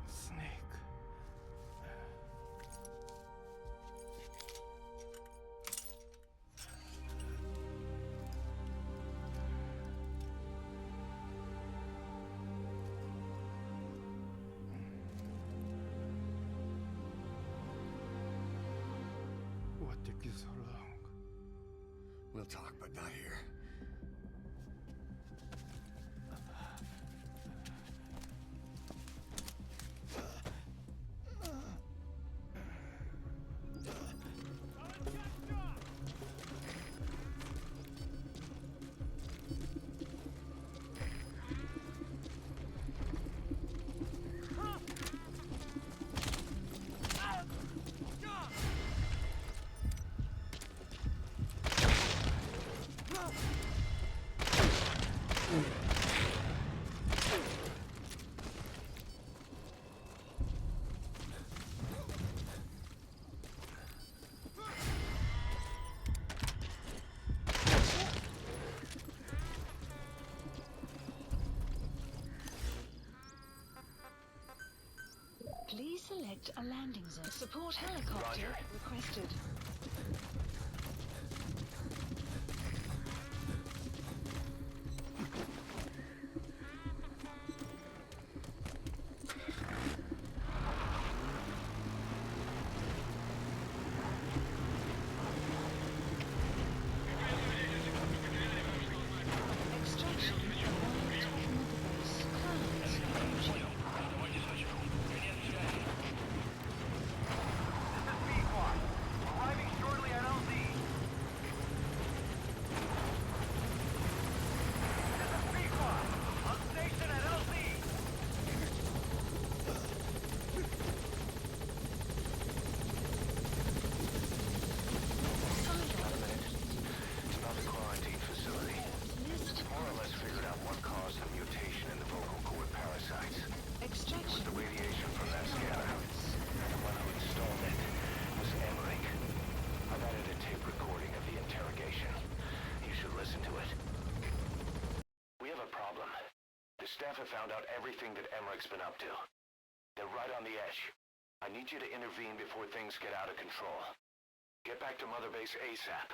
Snake. What took you so long? We'll talk, but not here. Please select a landing zone. Support helicopter requested. Extraction. Staff have found out everything that Emmerich's been up to. They're right on the edge. I need you to intervene before things get out of control. Get back to Mother Base ASAP.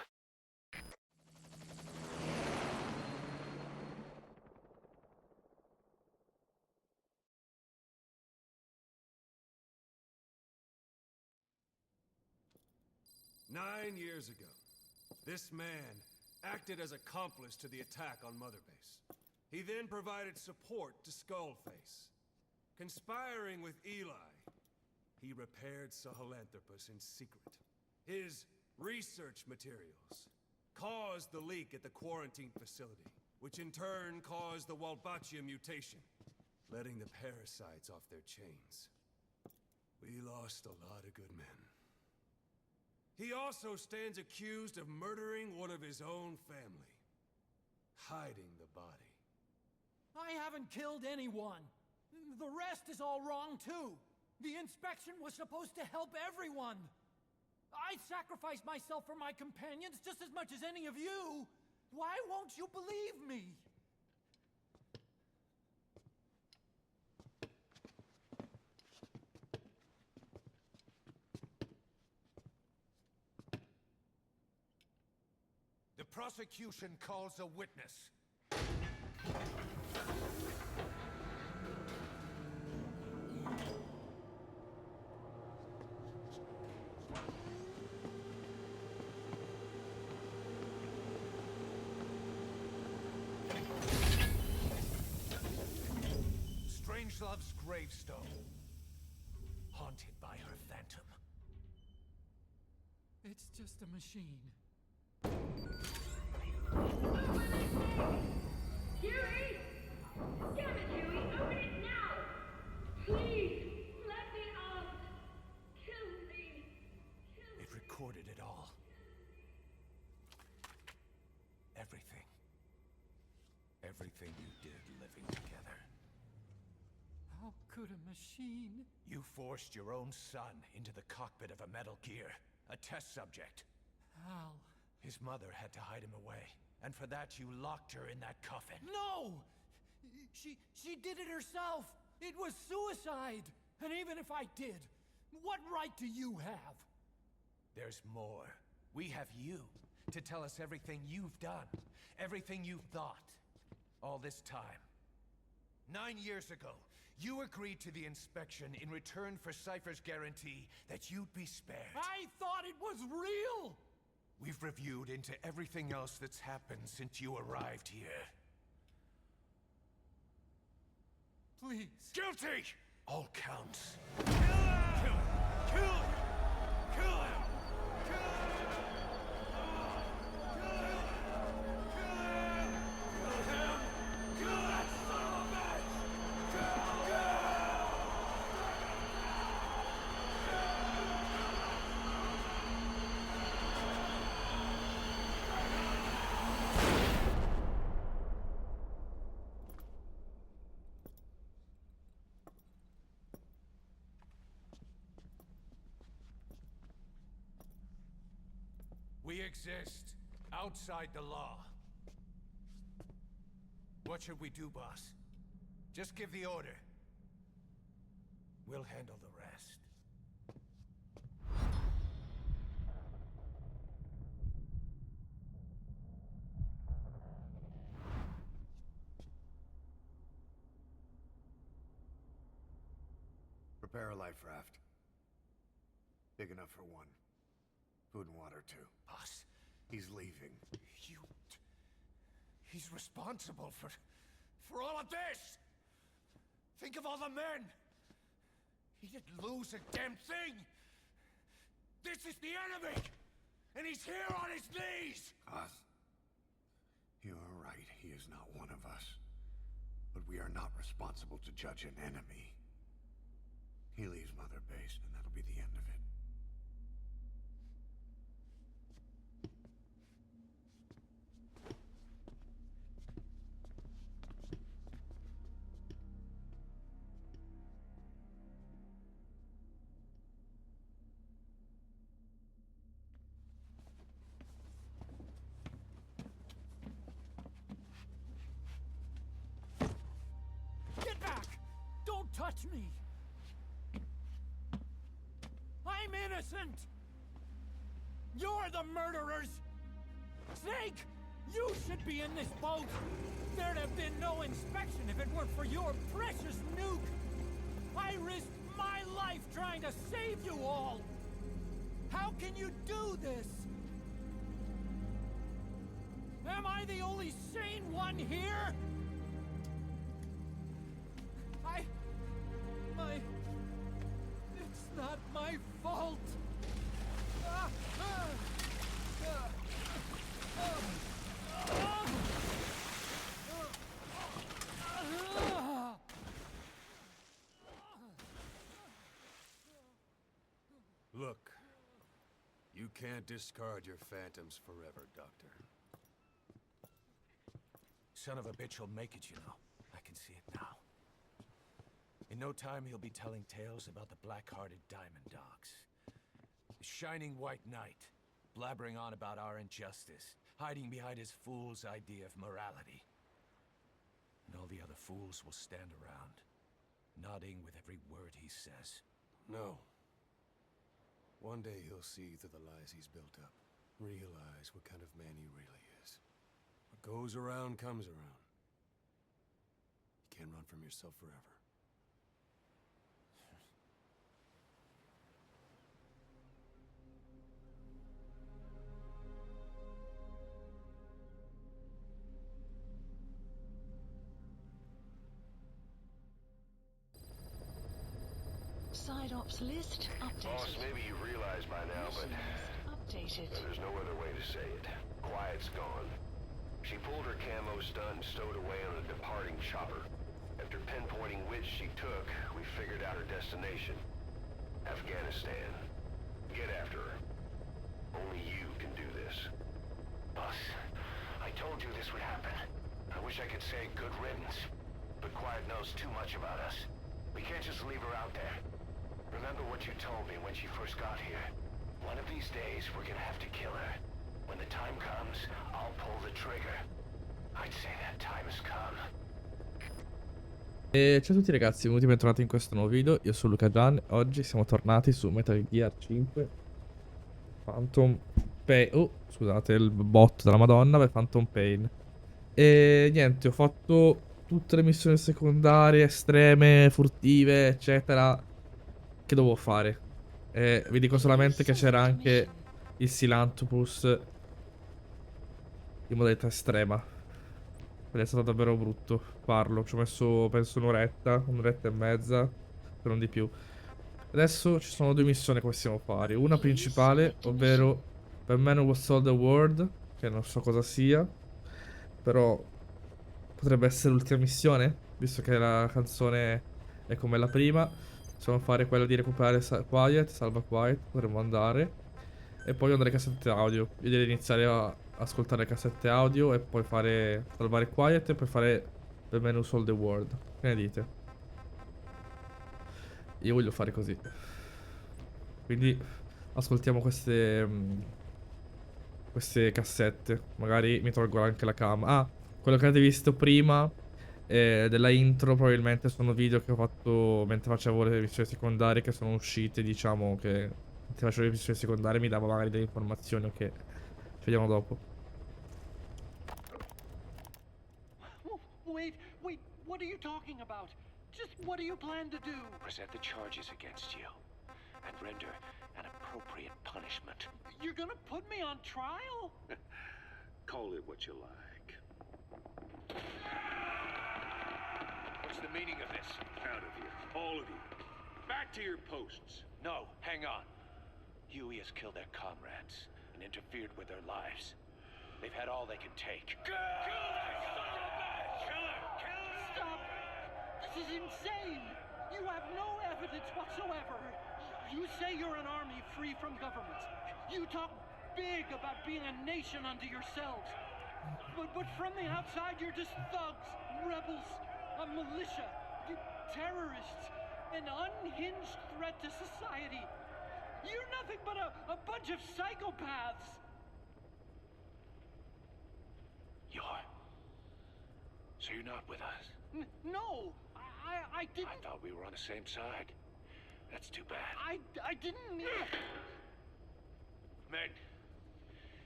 Nine years ago, this man acted as accomplice to the attack on Mother Base. He then provided support to Skullface. Conspiring with Eli, he repaired Sahelanthropus in secret. His research materials caused the leak at the quarantine facility, which in turn caused the Walbachia mutation, letting the parasites off their chains. We lost a lot of good men. He also stands accused of murdering one of his own family, hiding the body. I haven't killed anyone. The rest is all wrong, too. The inspection was supposed to help everyone. I sacrificed myself for my companions just as much as any of you. Why won't you believe me? The prosecution calls a witness. Strangelove's gravestone, haunted by her phantom. It's just a machine. Huey! Damn it, Huey! Open it now! Please! Let me out! Kill me! It recorded it all. Everything. Everything you did living together. How could a machine? You forced your own son into the cockpit of a Metal Gear, a test subject. How? His mother had to hide him away, and for that you locked her in that coffin. No! She did it herself. It was suicide. And even if I did, what right do you have? There's more. We have you to tell us everything you've done, everything you've thought, all this time. 9 years ago, you agreed to the inspection in return for Cypher's guarantee that you'd be spared. I thought it was real! We've reviewed into everything else that's happened since you arrived here. Please. Guilty! All counts. Kill him! Kill him! Kill him! Kill him! We exist outside the law. What should we do, boss? Just give the order. We'll handle the rest. Prepare a life raft. Big enough for one. Food and water, too. Boss, He's leaving. He's responsible for all of this! Think of all the men! He didn't lose a damn thing! This is the enemy! And he's here on his knees! Us? You are right, he is not one of us. But we are not responsible to judge an enemy. He leaves Mother Base, and that'll be the end of it. Get back! Don't touch me! I'm innocent! You're the murderers! Snake! You should be in this boat! There'd have been no inspection if it weren't for your precious nuke! I risked my life trying to save you all! How can you do this? Am I the only sane one here? It's not my fault! Look, you can't discard your phantoms forever, Doctor. Son of a bitch will make it, you know. I can see it now. In no time, he'll be telling tales about the black-hearted Diamond Dogs. The shining white knight, blabbering on about our injustice, hiding behind his fool's idea of morality. And all the other fools will stand around, nodding with every word he says. No. One day he'll see through the lies he's built up. Realize what kind of man he really is. What goes around comes around. You can't run from yourself forever. Side ops list updated. Boss, maybe you realize by now, but Updated. there's no other way to say it. Quiet's gone. She pulled her camo stun and stowed away on a departing chopper. After pinpointing which she took, we figured out her destination. Afghanistan. Get after her. Only you can do this. Boss, I told you this would happen. I wish I could say good riddance, but Quiet knows too much about us. We can't just leave her out there. Remember what you told me when she first got here. One of these days, we're gonna have to kill her. When the time comes, I'll pull the trigger. I'd say that time has come. E ciao a tutti ragazzi, benvenuti e bentornati in questo nuovo video. Io sono Luca Gian e oggi siamo tornati su Metal Gear 5 Phantom Pain. Oh, scusate il bot della Madonna per Phantom Pain. E niente, ho fatto tutte le missioni secondarie, estreme, furtive, eccetera, che dovevo fare. E vi dico solamente che c'era anche il Silantopus in modalità estrema. Ed è stato davvero brutto farlo. Ci ho messo penso un'oretta e mezza, se non di più. Adesso ci sono due missioni che possiamo fare. Una principale, ovvero The Man Who Was Sold the World, che non so cosa sia, però potrebbe essere l'ultima missione, visto che la canzone è come la prima. Possiamo fare quella di recuperare Quiet, salva Quiet, potremmo andare. E poi andare cassette audio. Io direi di iniziare a ascoltare le cassette audio e poi fare salvare Quiet e poi fare The Man Who Sold the World. Che ne dite? Io voglio fare così. Quindi ascoltiamo queste cassette. Magari mi tolgo anche la cam. Ah, quello che avete visto prima della intro probabilmente sono video che ho fatto mentre facevo le missioni secondarie che sono uscite, diciamo che mentre facevo le missioni secondarie mi dava magari delle informazioni, ok. Ci vediamo dopo. Wait, what are you talking about? Just what do you plan to do? Present the charges against you and render an appropriate punishment. You're gonna put me on trial? Call it what you like. What's the meaning of this? Out of here, all of you. Back to your posts. No, hang on. Huey has killed their comrades and interfered with their lives. They've had all they can take. Kill her! Stop! This is insane! You have no evidence whatsoever. You say you're an army free from government. You talk big about being a nation unto yourselves. But from the outside, you're just thugs, rebels, a militia, terrorists, an unhinged threat to society. You're nothing but a bunch of psychopaths. So you're not with us? No, I didn't. I thought we were on the same side. That's too bad. I didn't mean. Men,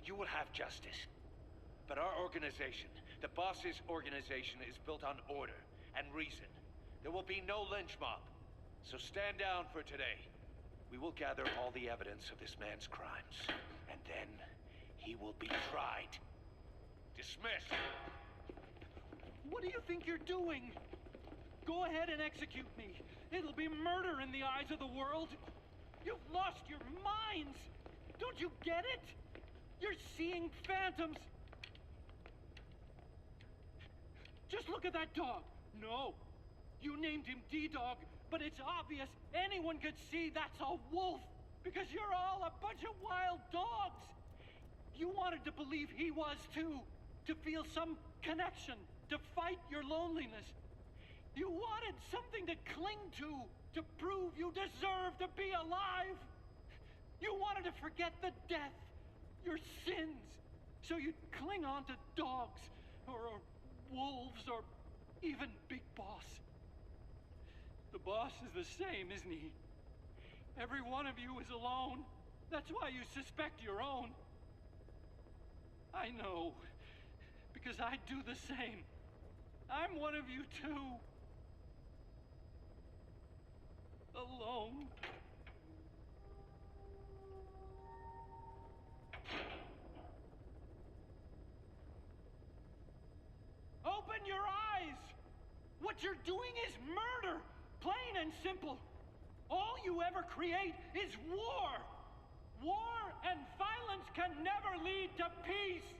you will have justice. But our organization, the boss's organization, is built on order and reason. There will be no lynch mob. So stand down for today. We will gather all the evidence of this man's crimes. And then he will be tried. Dismissed. What do you think you're doing? Go ahead and execute me. It'll be murder in the eyes of the world. You've lost your minds. Don't you get it? You're seeing phantoms. Just look at that dog. No, you named him D-Dog, but it's obvious anyone could see that's a wolf because you're all a bunch of wild dogs. You wanted to believe he was too, to feel some connection, to fight your loneliness. You wanted something to cling to prove you deserve to be alive. You wanted to forget the death, your sins, so you'd cling on to dogs, or wolves, or even Big Boss. The boss is the same, isn't he? Every one of you is alone. That's why you suspect your own. I know, because I do the same. I'm one of you too. Alone. Open your eyes! What you're doing is murder! Plain and simple. All you ever create is war! War and violence can never lead to peace!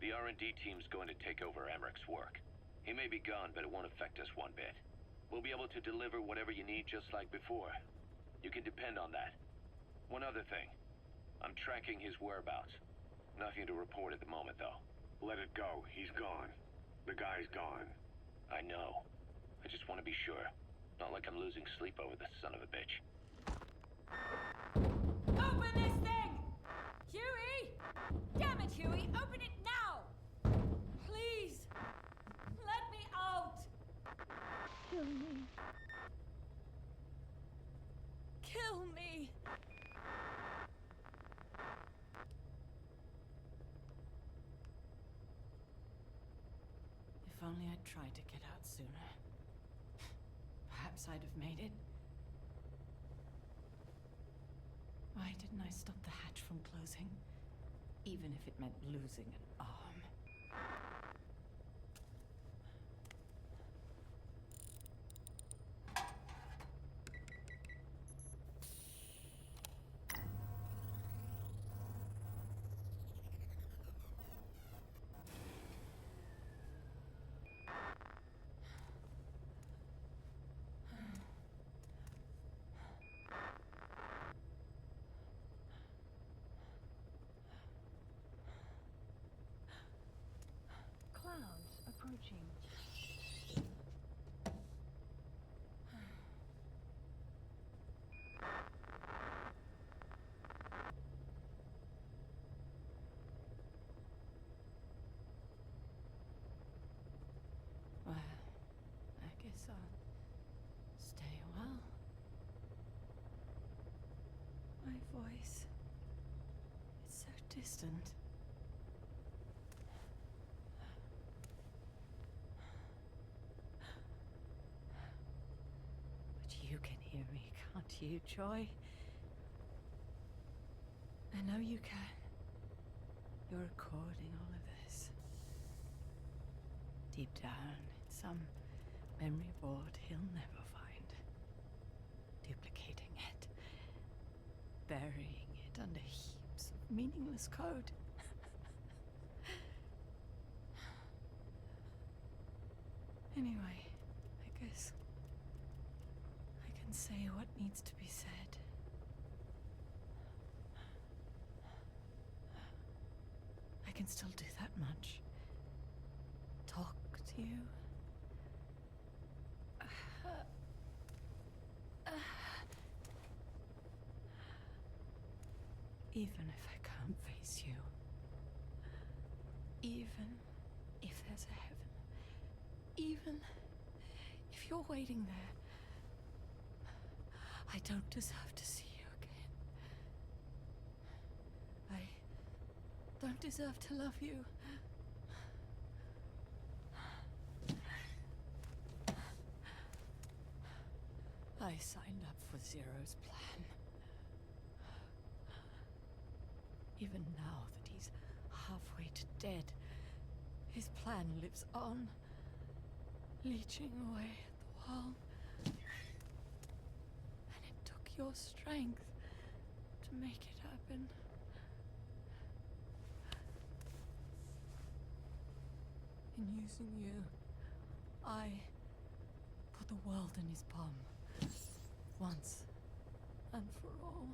The R&D team's going to take over Emmerich work. He may be gone, but it won't affect us one bit. We'll be able to deliver whatever you need just like before. You can depend on that. One other thing. I'm tracking his whereabouts. Nothing to report at the moment, though. Let it go. He's gone. The guy's gone. I know. I just want to be sure. Not like I'm losing sleep over this son of a bitch. Open this thing! Huey! Damn it, Huey! Open it now! Kill me. Kill me. If only I'd tried to get out sooner. Perhaps I'd have made it. Why didn't I stop the hatch from closing? Even if it meant losing an arm. Clouds approaching. Well, I guess I'll stay a while. My voice, it's so distant. But you can hear me, can't you, Joy? I know you can. You're recording all of this. Deep down in some memory board he'll never find. Duplicating it. Burying it under heaps of meaningless code. Anyway, I guess I can say what needs to be said. I can still do that much. Talk to you. Even if I can't face you. Even if there's a heaven. Even if you're waiting there. I don't deserve to see you again. I don't deserve to love you. I signed up for Zero's plan. Even now that he's halfway to dead, his plan lives on, leeching away at the world. And it took your strength to make it happen. In using you, I put the world in his palm. Once and for all.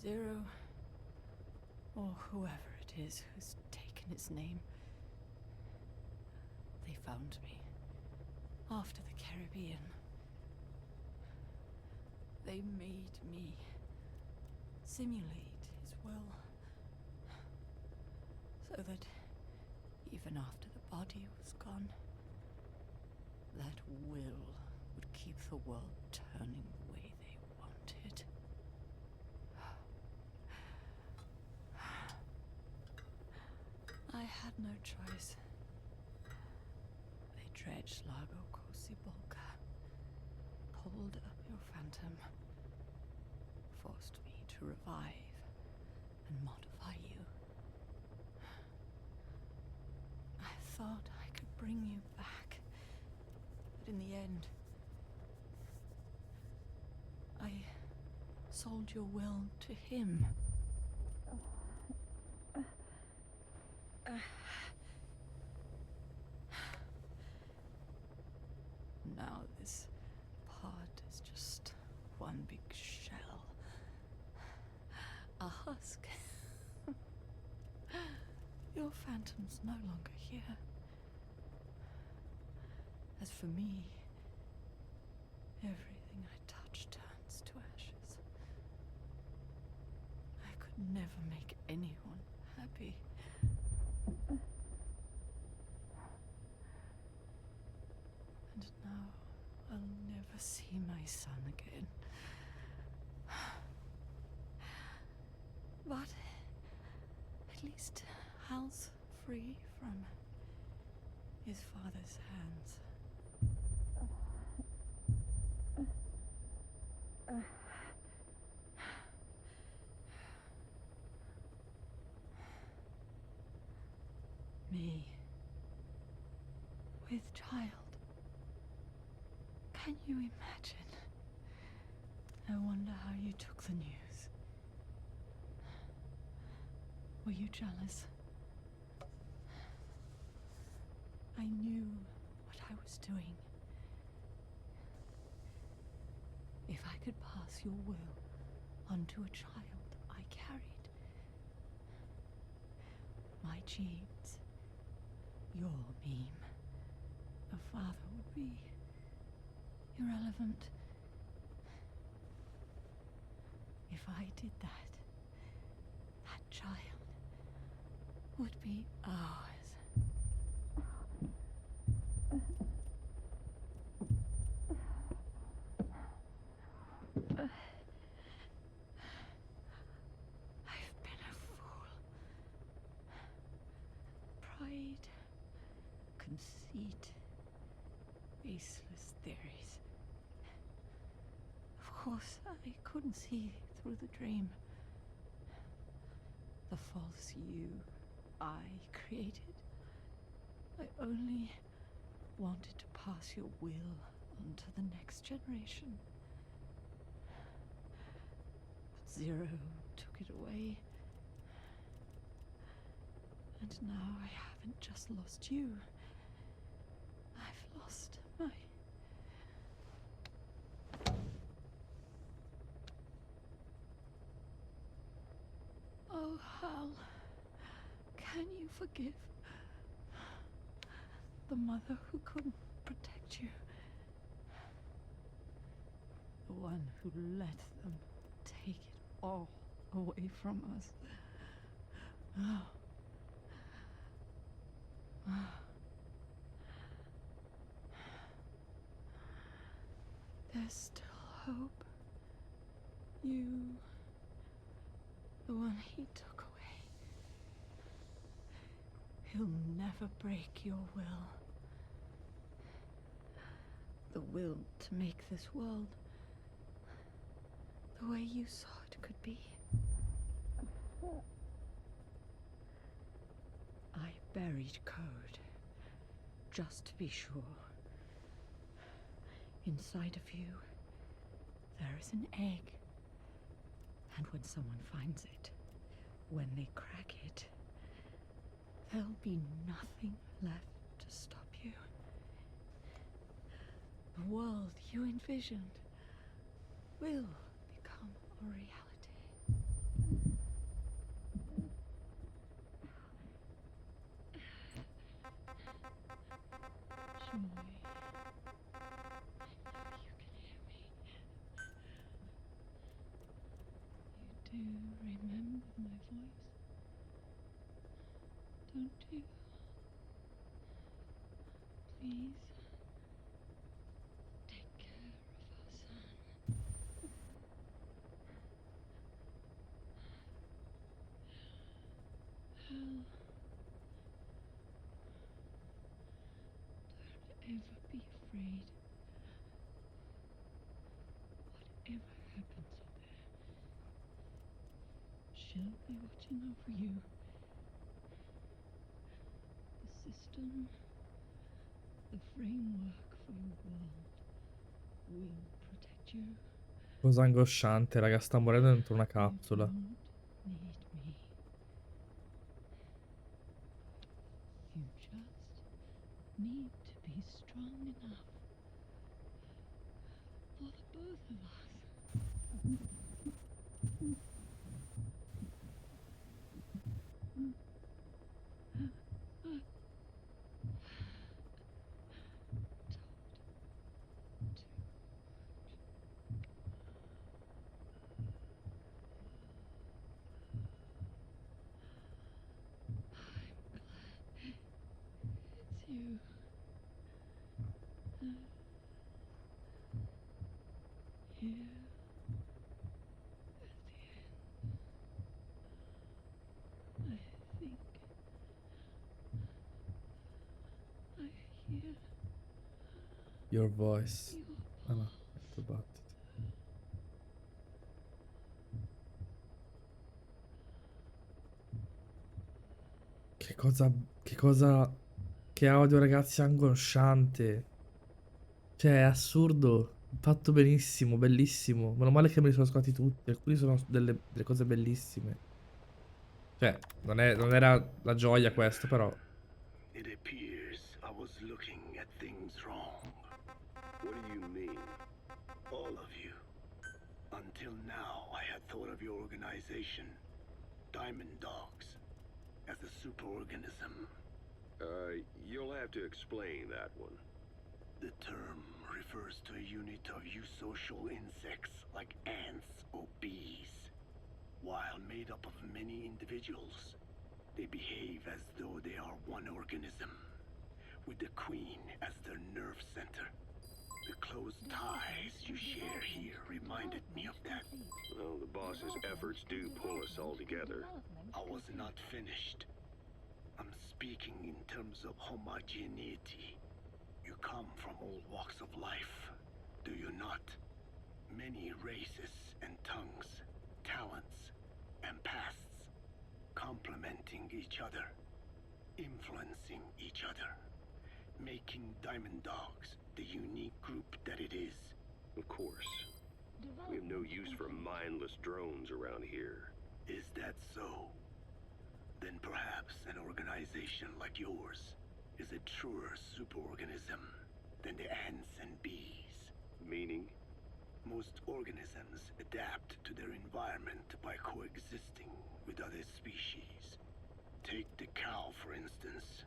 Zero, or whoever it is who's taken his name. They found me after the Caribbean. They made me simulate his will, so that even after the body was gone, that will would keep the world turning the way they wanted. I had no choice. They dredged Lago Cosibolca, pulled up your phantom, forced me to revive and modify you. I thought I could bring you back, but in the end, I sold your will to him. Now this pod is just one big shell. A husk. Your phantom's no longer here. As for me, everything I touch turns to ashes. never make anyone happy. And now I'll never see my son again. But at least Hal's free from his father's hands. Me. With child. Can you imagine? I wonder how you took the news. Were you jealous? I knew what I was doing. If I could pass your will onto a child I carried, my genes, your meme, a father would be irrelevant. If I did that, that child would be ours. I've been a fool. Pride, conceit, baseless theories. Of course, I couldn't see through the dream. The false you I created. I only wanted to pass your will on to the next generation. But Zero took it away. And now I haven't just lost you. I've lost my... Oh, Hal, can you forgive the mother who couldn't protect you? The one who let them take it all away from us. Oh. There's still hope. You, the one he took away. He'll never break your will. The will to make this world the way you saw it could be. I buried code, just to be sure. Inside of you, there is an egg. And when someone finds it, when they crack it, there'll be nothing left to stop you. The world you envisioned will become a reality. Joy. Do remember my voice, don't you? Please, take care of our son. Hal, don't ever be afraid. Whatever happens up there, she'll be watching over you. The system, the framework for your world will protect you. Cosa angosciante, raga, sta morendo dentro una capsula. You don't need me. You just need to be strong enough for the both of us. Your voice. Ah no, letto battito. Che audio, ragazzi, angosciante. Cioè, è assurdo. Fatto benissimo, bellissimo. Meno male che me li sono ascoltati tutti. Alcuni sono delle cose bellissime. Cioè, non era la gioia questo, però. It appears I was looking at things wrong. What do you mean? All of you. Until now, I had thought of your organization, Diamond Dogs, as a superorganism. You'll have to explain that one. The term refers to a unit of eusocial insects like ants or bees. While made up of many individuals, they behave as though they are one organism, with the queen as their nerve center. The close ties you share here reminded me of that. Well, the boss's efforts do pull us all together. I was not finished. I'm speaking in terms of homogeneity. You come from all walks of life, do you not? Many races and tongues, talents and pasts, complementing each other, influencing each other, making Diamond Dogs the unique group that it is. Of course. We have no use for mindless drones around here. Is that so? Then perhaps an organization like yours is a truer superorganism than the ants and bees. Meaning? Most organisms adapt to their environment by coexisting with other species. Take the cow, for instance.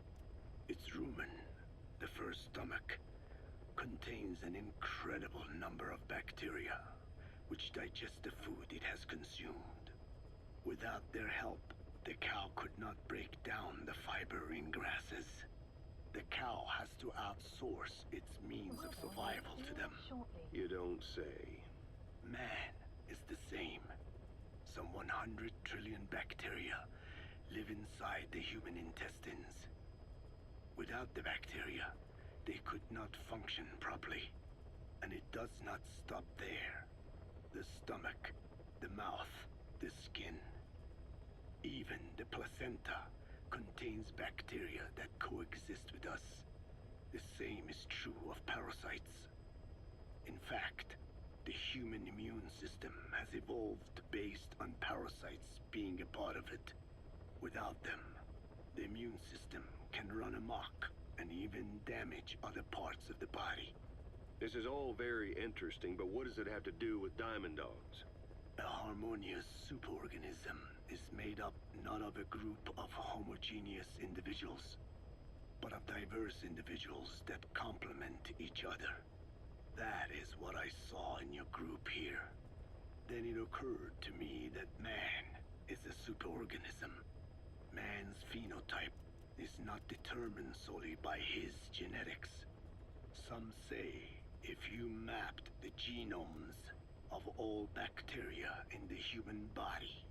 Its rumen, the first stomach, contains an incredible number of bacteria, which digest the food it has consumed. Without their help, the cow could not break down the fiber in grasses. The cow has to outsource its means of survival to them. You don't say. Man is the same. Some 100 trillion bacteria live inside the human intestines. Without the bacteria, they could not function properly. And it does not stop there. The stomach, the mouth, the skin, even the placenta contains bacteria that coexist with us. The same is true of parasites. In fact, the human immune system has evolved based on parasites being a part of it. Without them, the immune system can run amok and even damage other parts of the body. This is all very interesting, but what does it have to do with Diamond Dogs? A harmonious superorganism is made up not of a group of homogeneous individuals, but of diverse individuals that complement each other. That is what I saw in your group here. Then it occurred to me that man is a superorganism. Man's phenotype is not determined solely by his genetics. Some say if you mapped the genomes of all bacteria in the human body,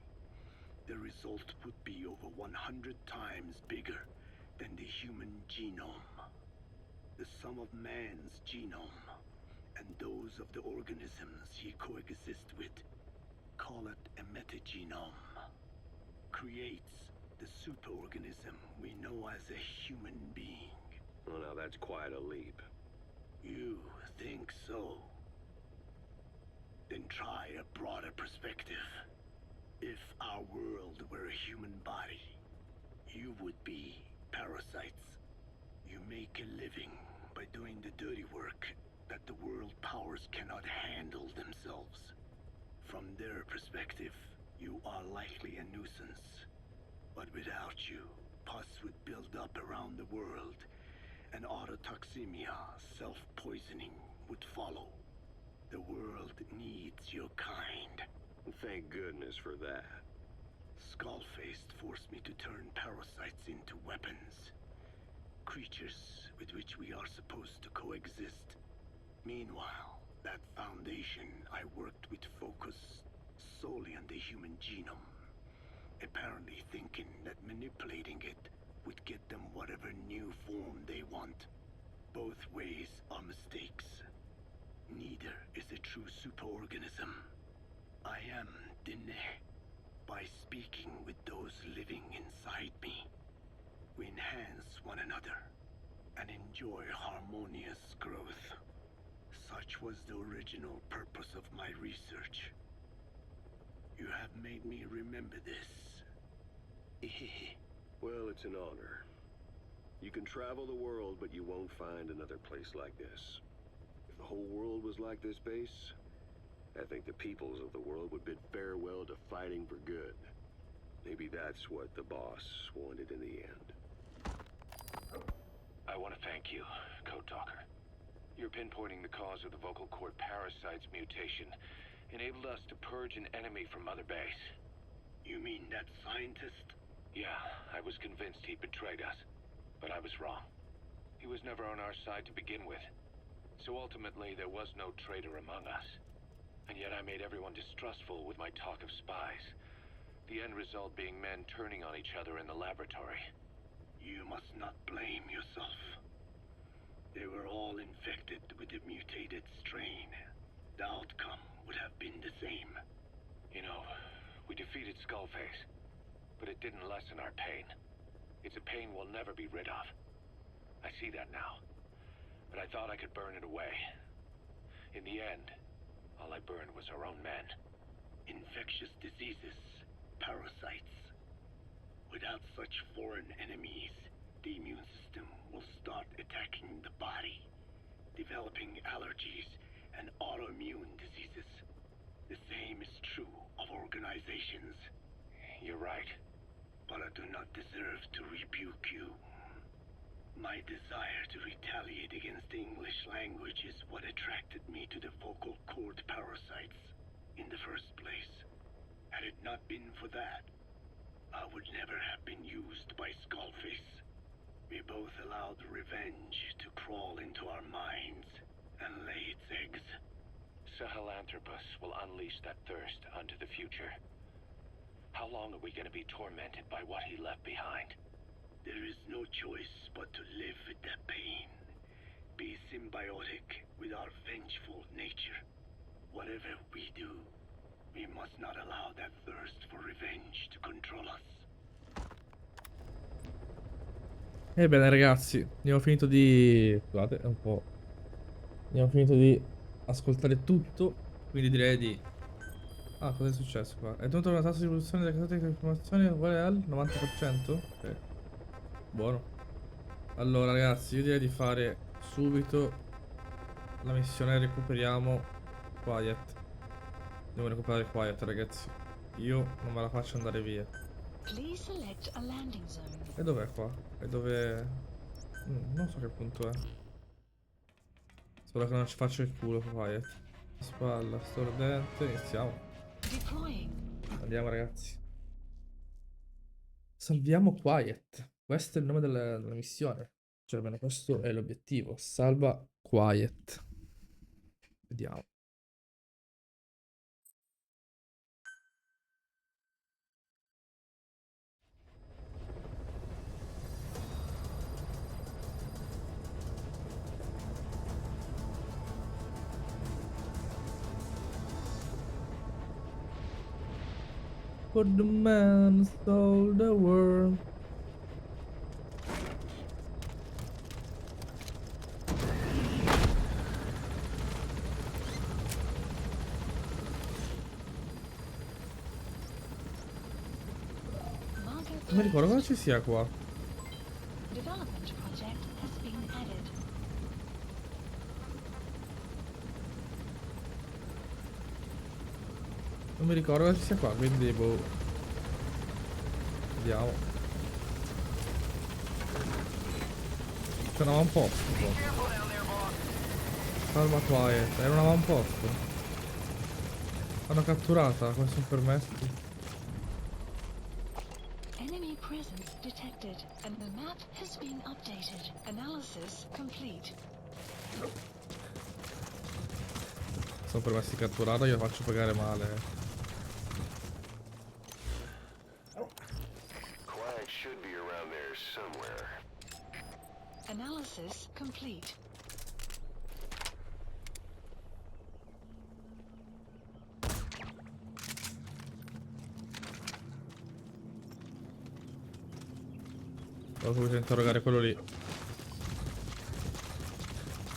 the result would be over 100 times bigger than the human genome. The sum of man's genome and those of the organisms he coexists with, call it a metagenome, creates the superorganism we know as a human being. Well, now that's quite a leap. You think so? Then try a broader perspective. If our world were a human body, you would be parasites. You make a living by doing the dirty work that the world powers cannot handle themselves. From their perspective, you are likely a nuisance. But without you, pus would build up around the world, and autotoxemia, self-poisoning, would follow. The world needs your kind. Thank goodness for that. Skull-faced forced me to turn parasites into weapons. Creatures with which we are supposed to coexist. Meanwhile, that foundation I worked with focused solely on the human genome, apparently thinking that manipulating it would get them whatever new form they want. Both ways are mistakes. Neither is a true superorganism. I am Dine. By speaking with those living inside me, we enhance one another and enjoy harmonious growth. Such was the original purpose of my research. You have made me remember this. Well, it's an honor. You can travel the world, but you won't find another place like this. If the whole world was like this base, I think the peoples of the world would bid farewell to fighting for good. Maybe that's what the boss wanted in the end. I want to thank you, Code Talker. Your pinpointing the cause of the vocal cord parasite's mutation enabled us to purge an enemy from Mother Base. You mean that scientist? Yeah, I was convinced he betrayed us, but I was wrong. He was never on our side to begin with, so ultimately there was no traitor among us. And yet I made everyone distrustful with my talk of spies, the end result being men turning on each other in the laboratory. You must not blame yourself. They were all infected with the mutated strain. The outcome would have been the same. You know, we defeated Skullface, but it didn't lessen our pain. It's a pain we'll never be rid of. I see that now, but I thought I could burn it away. In the end, all I burned was our own men. Infectious diseases, parasites. Without such foreign enemies, the immune system will start attacking the body, developing allergies and autoimmune diseases. The same is true of organizations. You're right. But I do not deserve to rebuke you. My desire to retaliate against the English language is what attracted me to the vocal cord parasites in the first place. Had it not been for that, I would never have been used by Skullface. We both allowed revenge to crawl into our minds and lay its eggs. Sahelanthropus will unleash that thirst unto the future. How long are we going to be tormented by what he left behind? There is no choice but to live with that pain. Be symbiotic with our vengeful nature. Whatever we do, we must not allow that thirst for revenge to control us. Ebbene ragazzi, abbiamo finito di... Scusate, è un po'... Abbiamo finito di ascoltare tutto, quindi direi di... Ah, cosa è successo qua? È venuta una tassa di produzione delle casate di informazioni uguale al 90%? Ok. Buono. Allora ragazzi, io direi di fare subito la missione recuperiamo Quiet. Devo recuperare Quiet ragazzi. Io non me la faccio andare via. E dov'è qua? E dove... non so che punto è. Spero che non ci faccia il culo Quiet. Spalla, stordente, iniziamo. Andiamo ragazzi. Salviamo Quiet. Questo è il nome della missione. Cioè almeno questo è l'obiettivo. Salva Quiet. Vediamo. For the man stole the world. Non mi ricordo cosa ci sia qua. Non mi ricordo cosa ci sia qua, quindi boh. Vediamo. C'è un avamposto qua. Salva Quiet, era un avamposto. L'hanno catturata, come sono permessi. presence detected, and the map has been updated. Analysis complete. Sono permessi di catturarlo, io faccio pagare male. Quiet should be around there somewhere. Analysis complete. Ho dovuto interrogare quello lì.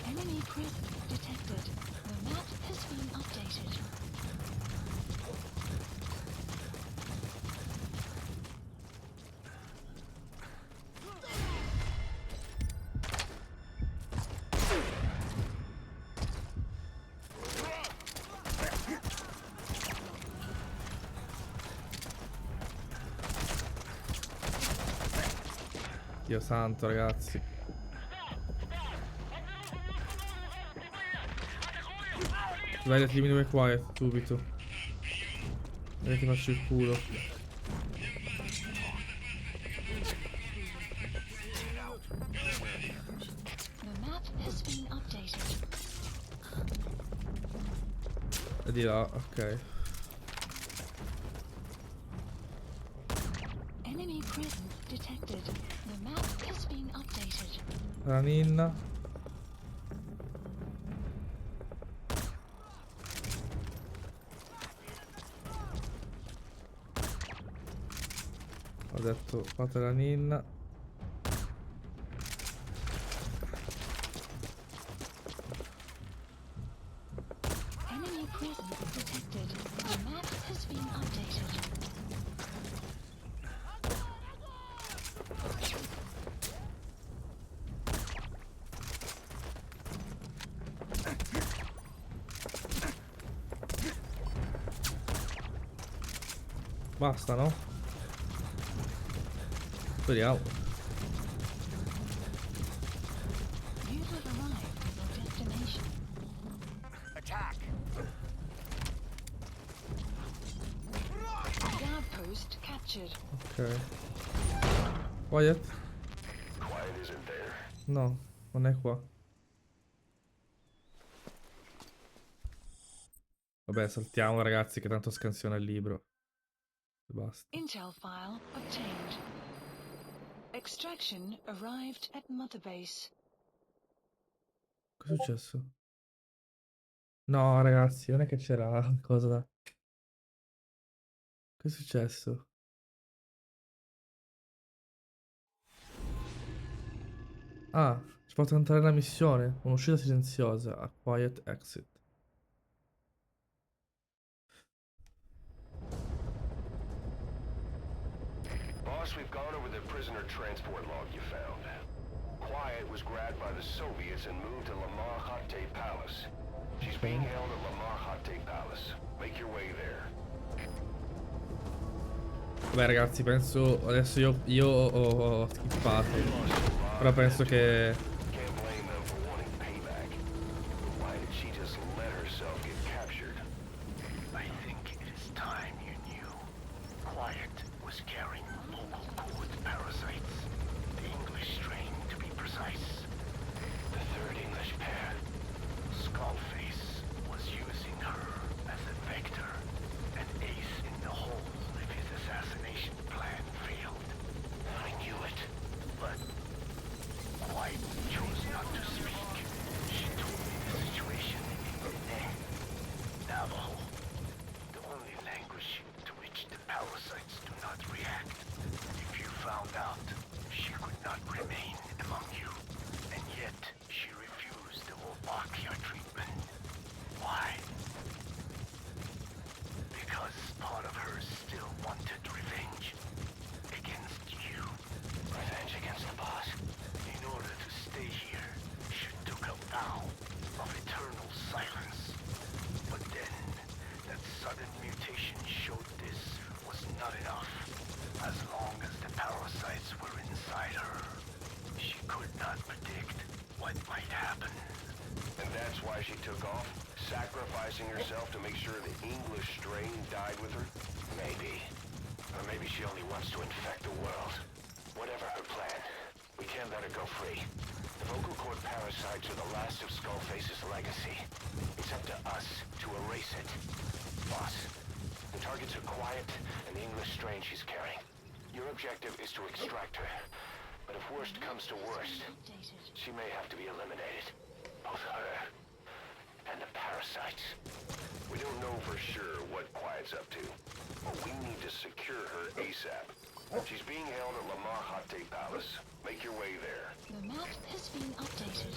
Enemy presence detected. The map has been updated. Dio santo, ragazzi. Svegliati, dimmi dove è quiet, subito. E ti faccio il culo. The map has been updated. E di là, ok. Enemy presence detected. The map has been updated. La ninna. Ho detto fate la ninna. Enemy presence detected. The map has been updated. Basta, no? Speriamo. You have arrived at your destination. Attack! Guard post captured. Ok. Quiet? Quiet isn't there. No, non è qua. Vabbè, saltiamo, ragazzi, che tanto scansiona il libro. E basta. Intel file obtained. Extraction arrived at Mother Base. Cosa è successo? No, ragazzi, non è che c'era cosa da... Cosa è successo? Ah, ci fatto entrare nella missione. Un'uscita silenziosa. A quiet exit. Boss, we've gone over the prisoner transport log you found. Quiet was grabbed by the Soviets and moved to Lamar Khatte Palace. She's being held at Lamar Khatte Palace. Make your way there. Vabbè, ragazzi, penso... Adesso io ho skippato. Però penso che... Can't blame them for wanting payback. Why did she just let herself get captured? I think it is time you knew. Quiet was carrying local code parasites. The English strain, to be precise. The third English pair. Skullface was using her as a vector, an ace in the hole if his assassination plan failed. I knew it, but Quiet chose not to speak. She told me the situation in Navajo, the only language to which the parasites do not react. If you found out, she could not remain among you, and yet she refused the Wolbachia treatment. Why? Because part of her still wanted revenge against you. Revenge against the boss? In order to stay here, she took a vow of eternal silence. But then, that sudden mutation showed this was not enough. As long as the parasites were inside her, she could not predict what might happen. And that's why she took off? Sacrificing herself to make sure the English strain died with her? Maybe. Or maybe she only wants to infect the world. Whatever her plan, we can't let her go free. The vocal cord parasites are the last of Skullface's legacy. It's up to us to erase it. Boss, the targets are quiet and the English strain she's carrying. Your objective is to extract her. But if worst comes to worst, she may have to be eliminated. Both her and the parasites. We don't know for sure what Quiet's up to, but we need to secure her ASAP. She's being held at Lamar Hate Palace. Make your way there. The map has been updated.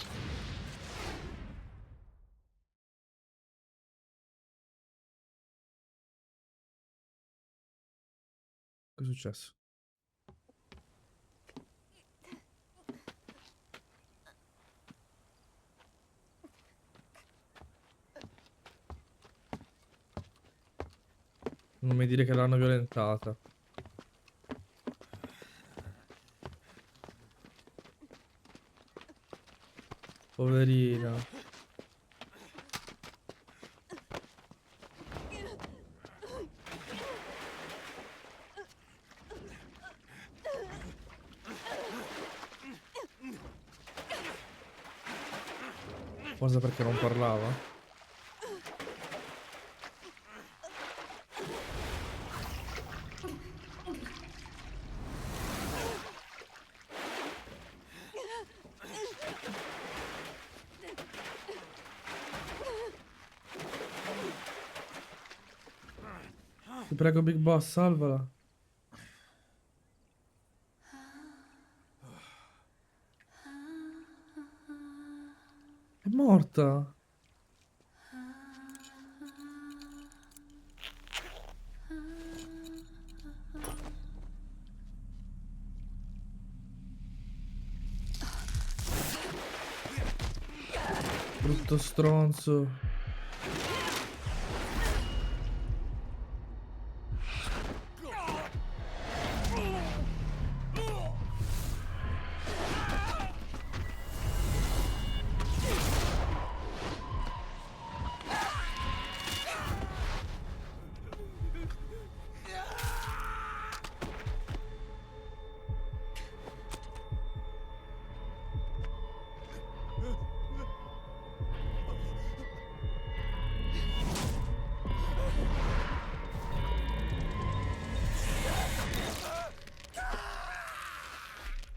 Cosa è successo? Non mi dire che l'hanno violentata. Poverina. Forse perché non parlava? Ti prego, Big Boss, salvala. È morta. Brutto stronzo.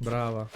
Brava.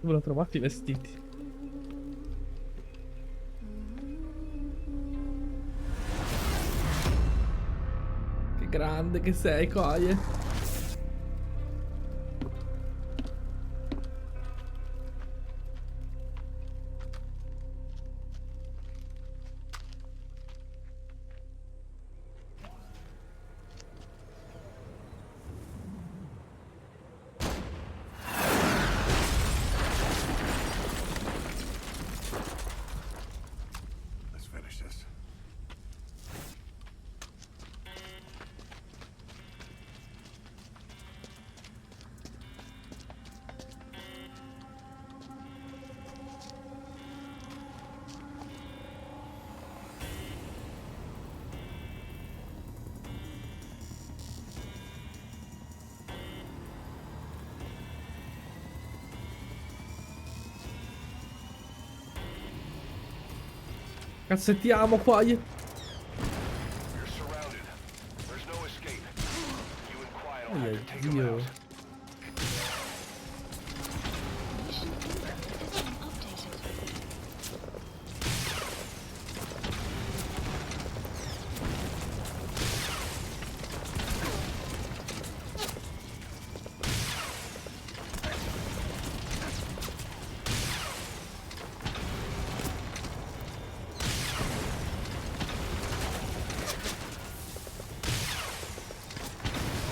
Dove l'ho trovati i vestiti? Che grande che sei, Coie. Let's finish this. Cazzettiamo, Coie. You're surrounded. There's no escape. You and Quiet will have to take them out. Mission info has been updated.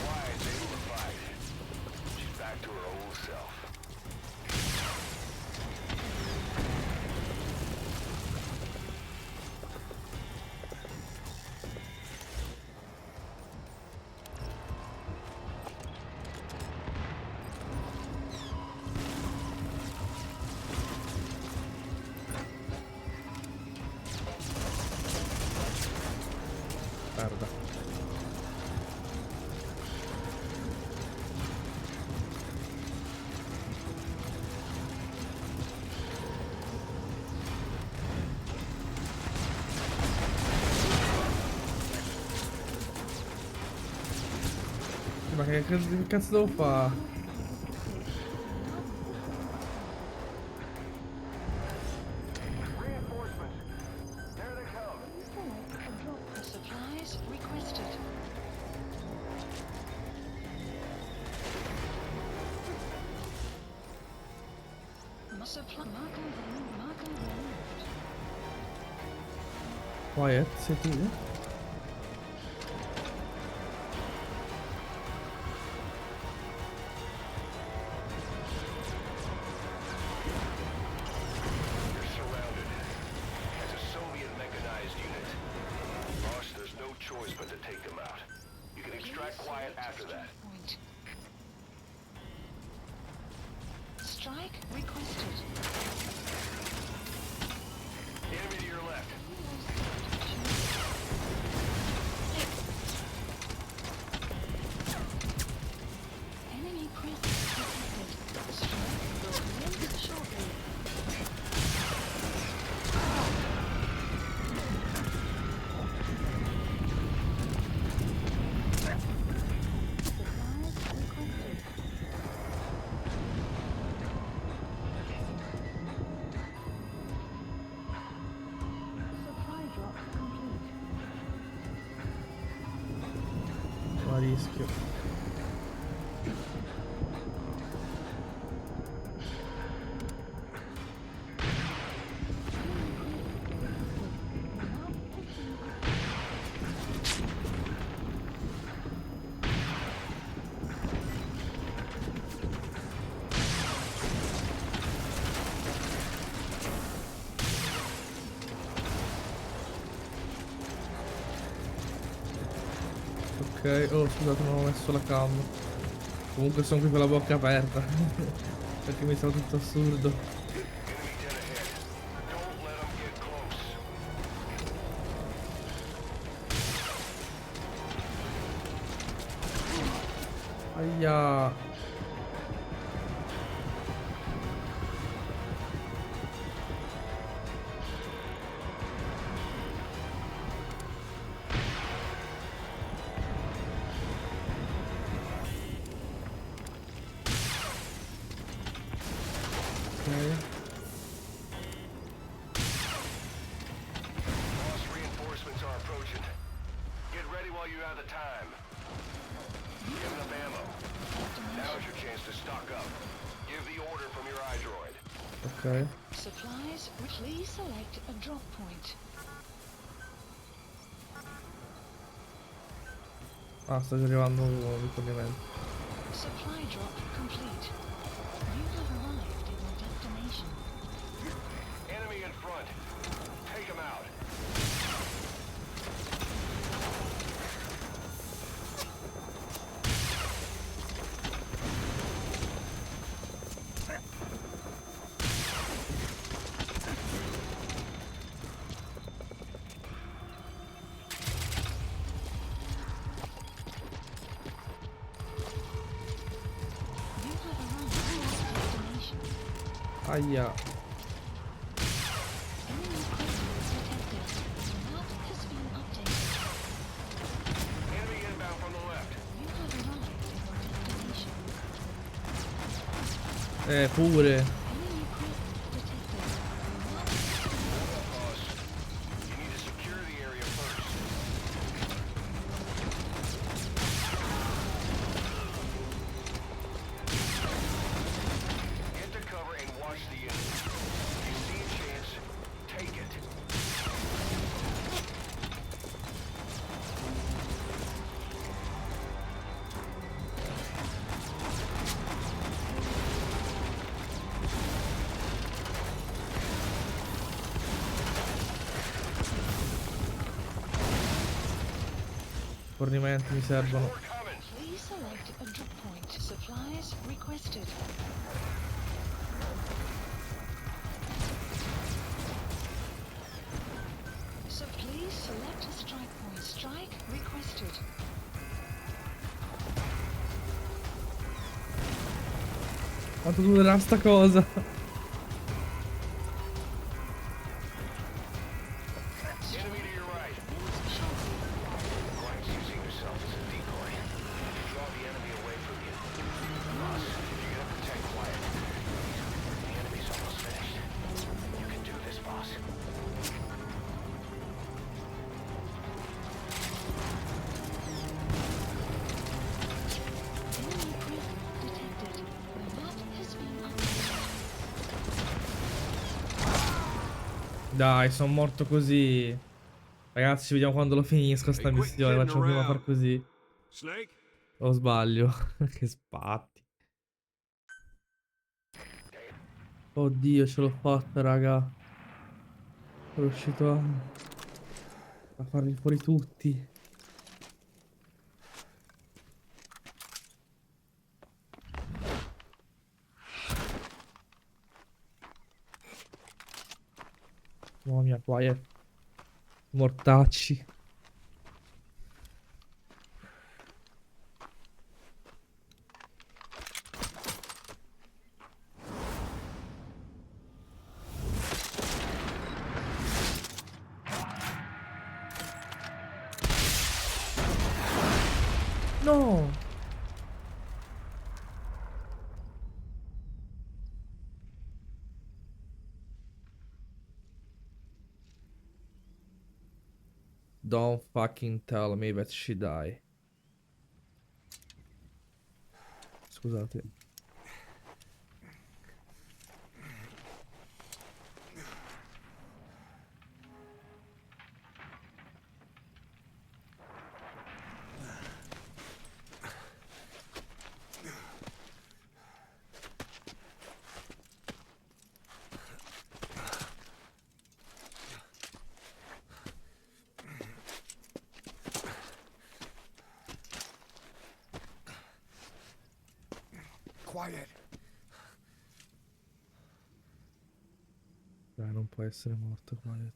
Quiet's able to fight. She's back to her old self. Merda. Ma che cazzo devo fare? Reinforcements. There they come. Drop supplies requested. Supply marker removed. Quiet, sei tu? You're surrounded. As a Soviet mechanized unit. Boss, there's no choice but to take them out. You can extract Quiet after that. Point. Strike requested. Enemy to your left. Enemy presence detected. Strike will commence shortly. Supplies requested. Supply drop complete. A rischio. Ok, oh scusate, non ho messo la cam. Comunque sono qui con la bocca aperta. Perché mi sembra tutto assurdo. Enemy dead ahead. Don't let them get close. Aia. time. You have enough ammo. Now is your chance to stock up. Give the order from your iDroid. Ok. Supplies, please select a drop point. Ah, sta già arrivando un rifornimento. Supply drop complete. You have arrived at your destination. Enemy in front. Take him out. You have arrived at your destination. Aia. Enemy presence detected. The map has been updated. Enemy inbound from the left. You have arrived at your destination. Pure. Enemy presence detected. The map Hold up, boss. You need to secure the area first. Get to cover and watch the enemy. If you see a chance, take it. Fornimenti mi servono. We're coming. Please select a drop point. Supplies requested. So please select a strike point. Strike requested. Quanto durerà sta cosa? Enemy to your right. Quiet's using yourself as a decoy. Draw the enemy away from you. Boss, you're gonna protect Quiet. The enemy's almost finished. You can do this, boss. Enemy presence detected. The map has been updated. Dai, sono morto così. Ragazzi, vediamo quando lo finisco sta missione. Facciamo prima far così. Snake? O sbaglio? Che spatti. Oddio, ce l'ho fatta, raga. Sono riuscito a farli fuori tutti. Mamma mia, qua è mortacci. No! Don't fucking tell me that she died. Scusate. Quiet. Dai, non può essere morto, Quiet.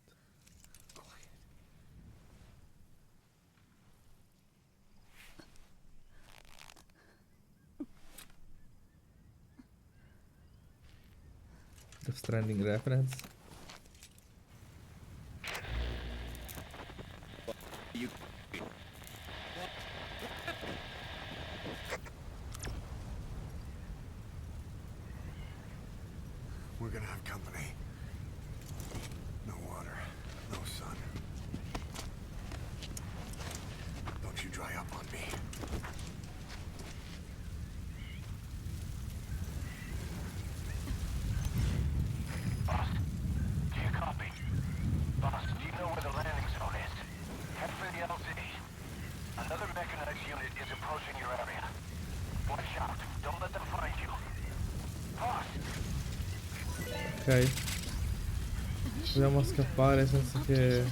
The Stranding reference. We're gonna have company. No water, no sun. Don't you dry up on me. Boss, do you copy? Boss, do you know where the landing zone is? Head for the LZ. Another mechanized unit is approaching your area. Watch out. Don't let them find you. Boss! Ok. Proviamo a scappare senza che...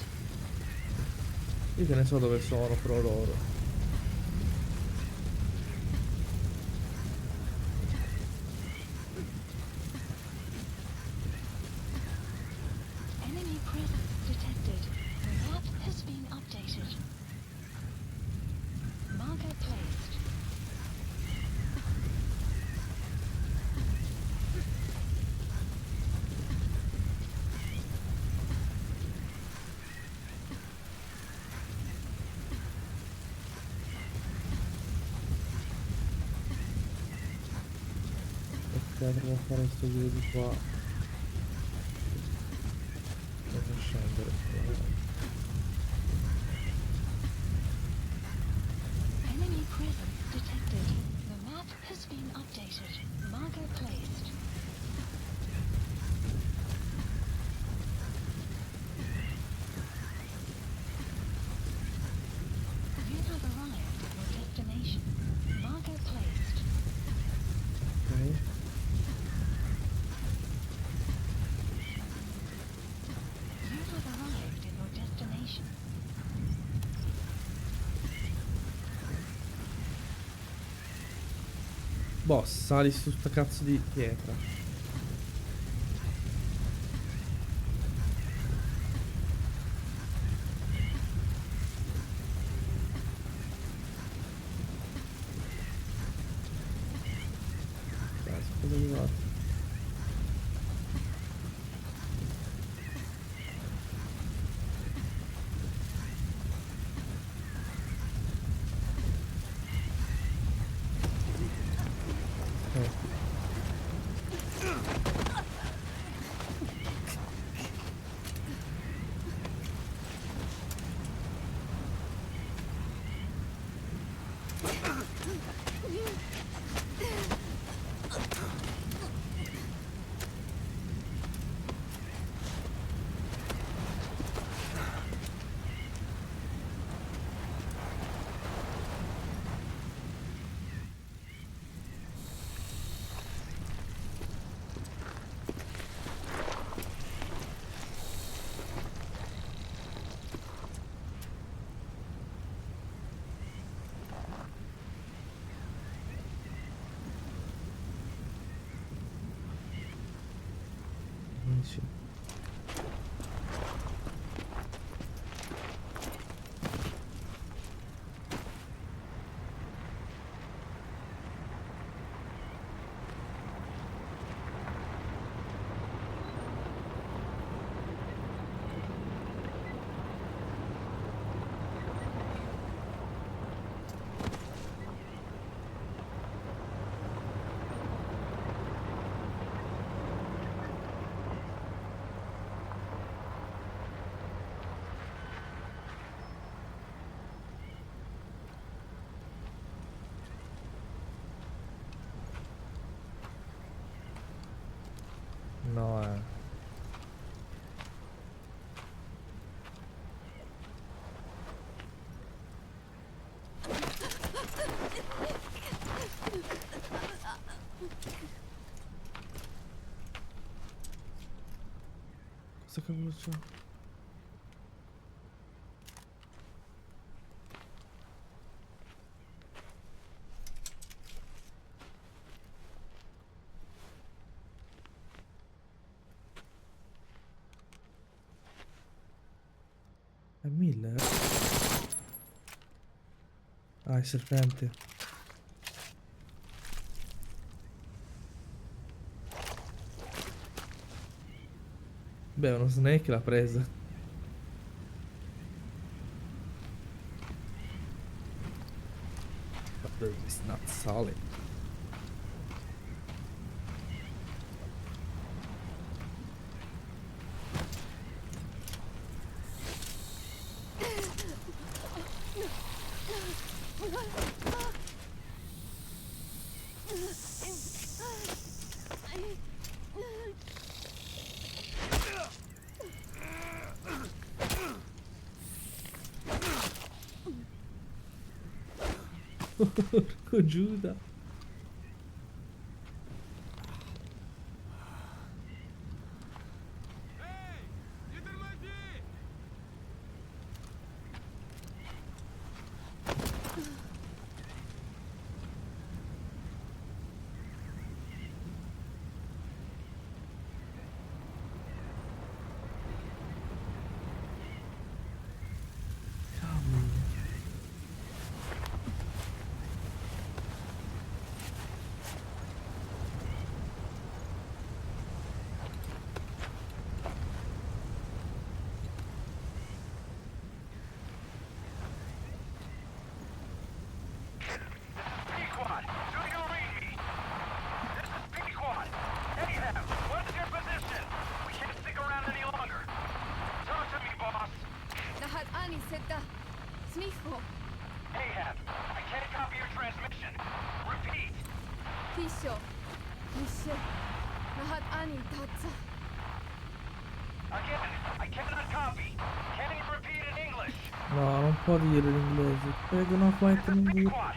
Io che ne so dove sono, però loro. Enemy presence detected. The map has been updated. Marker placed. Ok, proviamo a fare questo giro di qua. Devo scendere. Enemy presence detected. The map has been updated. Marker placed. You have arrived at your destination. Marker placed. Ok. You have arrived at your destination. Boss, sali su sta cazzo di pietra. Dai, cosa gli va? Sì. No, Cosa cavolo c'è? È Miller? Ah, è serpente. Beh, uno snake l'ha presa. But it's not solid. Porco Giuda. No, non può dire l'inglese. Prego, no, qua è un burro.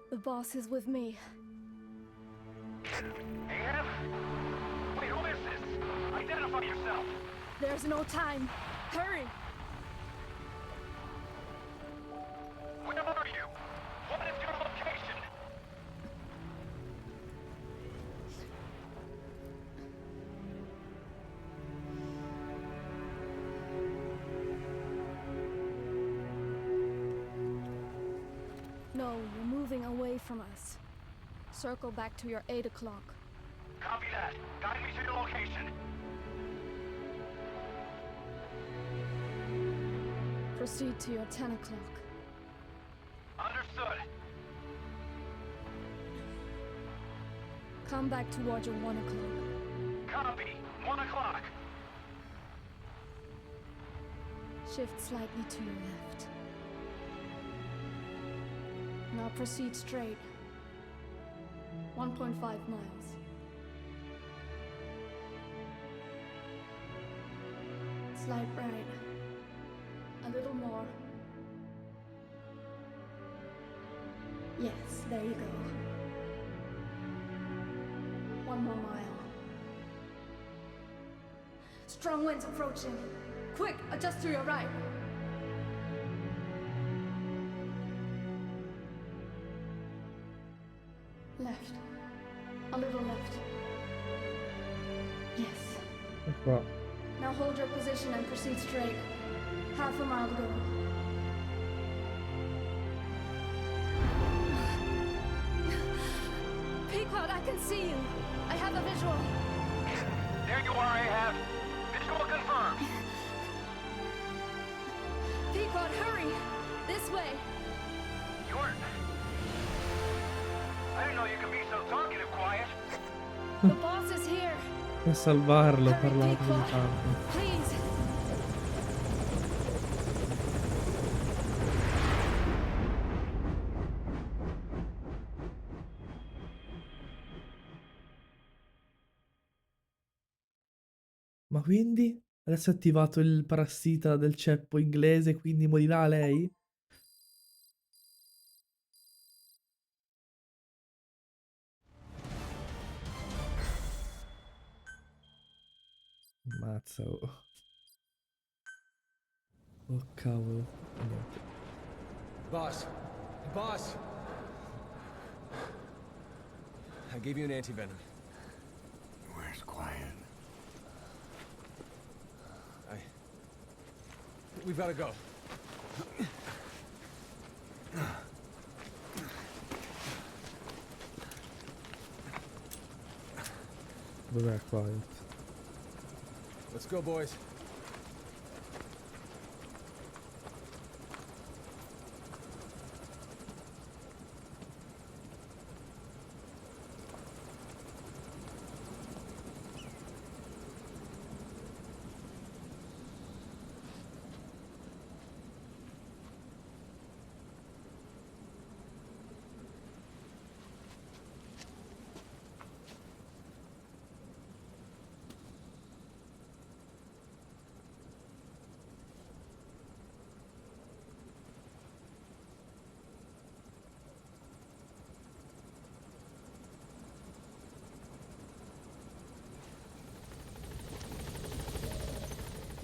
The boss is with me. Ahab? Wait, who is this? Identify yourself! There's no time. Hurry! Where are you? What is your location? No, you're moving away from us. Circle back to your 8 o'clock. Copy that. Guide me to your location. Proceed to your 10 o'clock. Understood. Come back towards your 1 o'clock. Copy. 1 o'clock. Shift slightly to your left. Now proceed straight. 1.5 miles. Slide right. A little more. Yes, there you go. 1 more mile. Strong winds approaching. Quick, adjust to your right. Left. A little left. Yes. Ecco. Now hold your position and proceed straight. Half a mile to go. Pequod, I can see you. I have a visual. There you are, Ahab. Visual confirmed. Pequod, hurry! This way. You're... I didn't know you could be so talkative, quiet. The boss is here. Per salvarlo, Hurry, parlava così Pequod. tanto. Please. Ma quindi? Adesso è attivato il parassita del ceppo inglese, quindi morirà lei? Ammazza, oh. Oh cavolo. Niente. Boss. Boss! I gave you an antivenom. Where's Quiet? we've gotta go. Dov'è Quiet? Let's go, boys.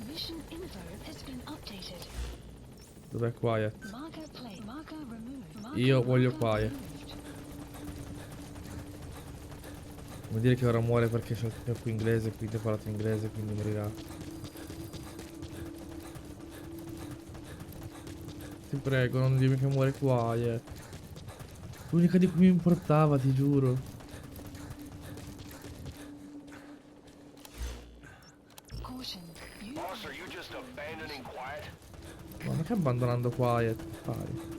Mission info has been updated. Dov'è Quiet? Marker play. Marker removed. Io voglio marker Quiet. removed. Vuol dire che ora muore perché c'è il tempo inglese, quindi ha parlato inglese, quindi morirà. Ti prego, non dimmi che muore Quiet. L'unica di cui mi importava, ti giuro. Caution. You Boss, are you just abandoning Quiet? Ma non è che abbandonando Quiet, fai.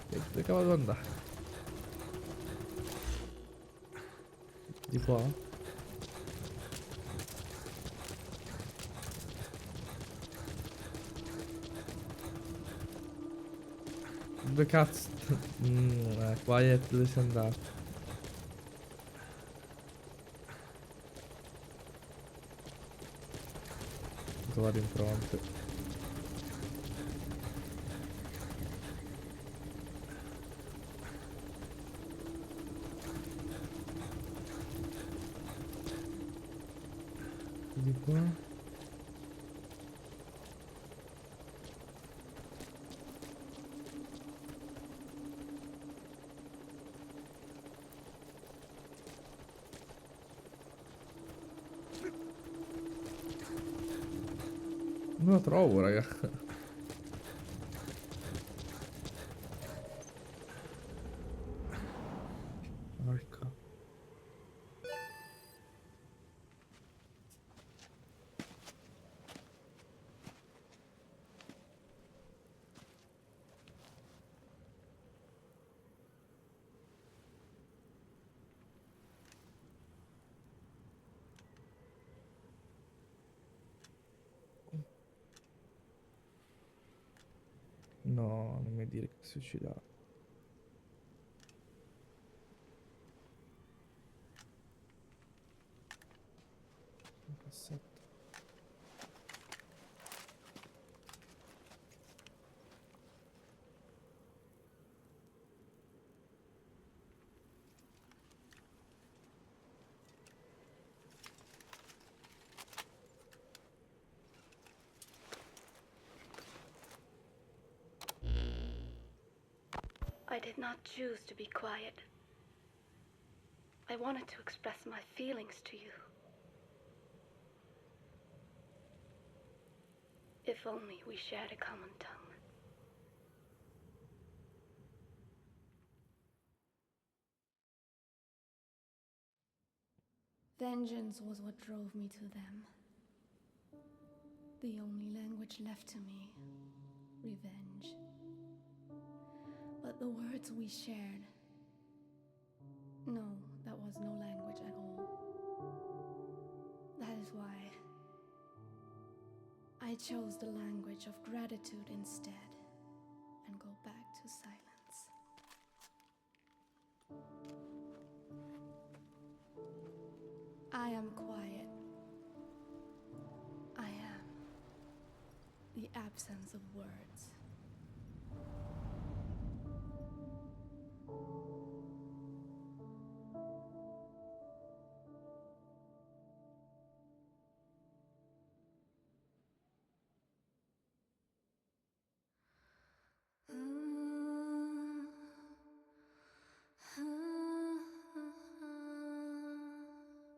Dove cavolo devo andare? Di qua? Dove cazzo? Quiet, dove sei andato? Trovare impronte. Di qua. Non lo trovo, raga. Ecco. No, non mi dire che si ucciderà. Un cassetto. I did not choose to be quiet. I wanted to express my feelings to you. If only we shared a common tongue. Vengeance was what drove me to them. The only language left to me, revenge. But the words we shared, no, that was no language at all. That is why I chose the language of gratitude instead and go back to silence. I am quiet. I am the absence of words.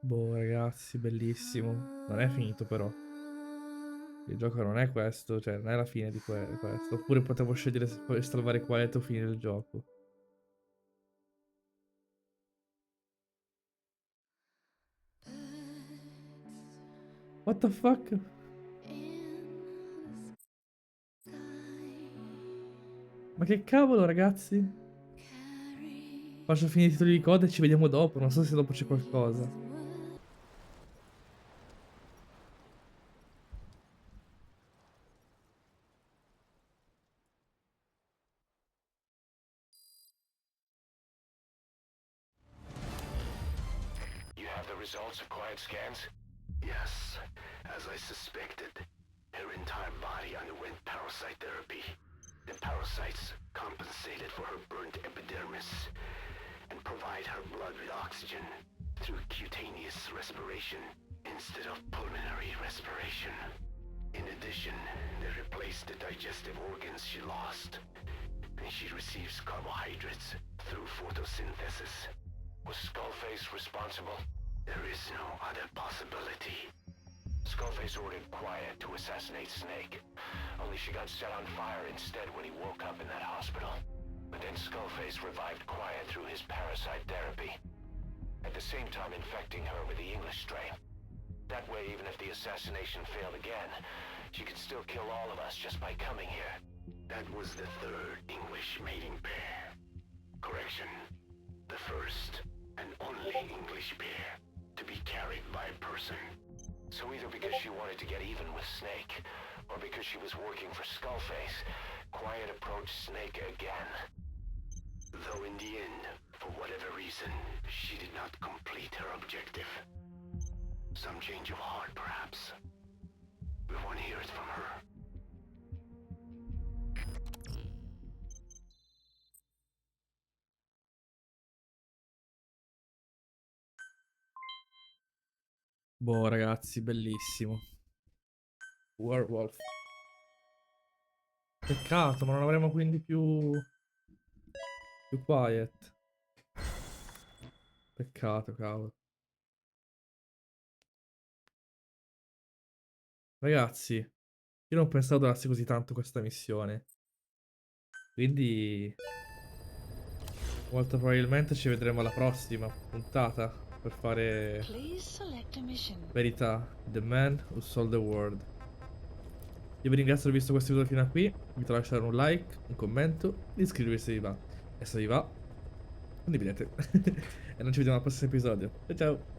Boh, ragazzi, bellissimo. Non è finito però. Il gioco non è questo, cioè non è la fine di questo. Oppure potevo scegliere se poi salvare quiet o finire il gioco. What the fuck? Ma che cavolo, ragazzi? Faccio finire i titoli di coda e ci vediamo dopo. Non so se dopo c'è qualcosa. You have the results of quiet scans? Yes, as I suspected. Her entire body underwent parasite therapy. The parasites compensated for her burnt epidermis and provide her blood with oxygen through cutaneous respiration instead of pulmonary respiration. In addition, they replaced the digestive organs she lost, and she receives carbohydrates through photosynthesis. Was Skullface responsible? There is no other possibility. Skullface ordered Quiet to assassinate Snake, only she got set on fire instead when he woke up in that hospital. But then Skullface revived Quiet through his parasite therapy, at the same time infecting her with the English strain. That way, even if the assassination failed again, she could still kill all of us just by coming here. That was the third English mating pair. Correction. The first and only English pair to be carried by a person. So either because she wanted to get even with Snake, or because she was working for Skullface, Quiet approached Snake again. Though in the end, for whatever reason, she did not complete her objective. Some change of heart, perhaps. We want to hear it from her. Boh, ragazzi, bellissimo. Werewolf. Peccato, ma non avremo quindi più Quiet. Peccato, cavolo. Ragazzi, io non pensavo durasse così tanto questa missione. Quindi molto probabilmente ci vedremo alla prossima puntata per fare verità, The Man Who Sold the World. Io vi ringrazio per aver visto questo video fino a qui. Vi invito a lasciare un like, un commento, di iscrivervi se vi va. E se vi va, condividete. E non ci vediamo al prossimo episodio. Ciao ciao!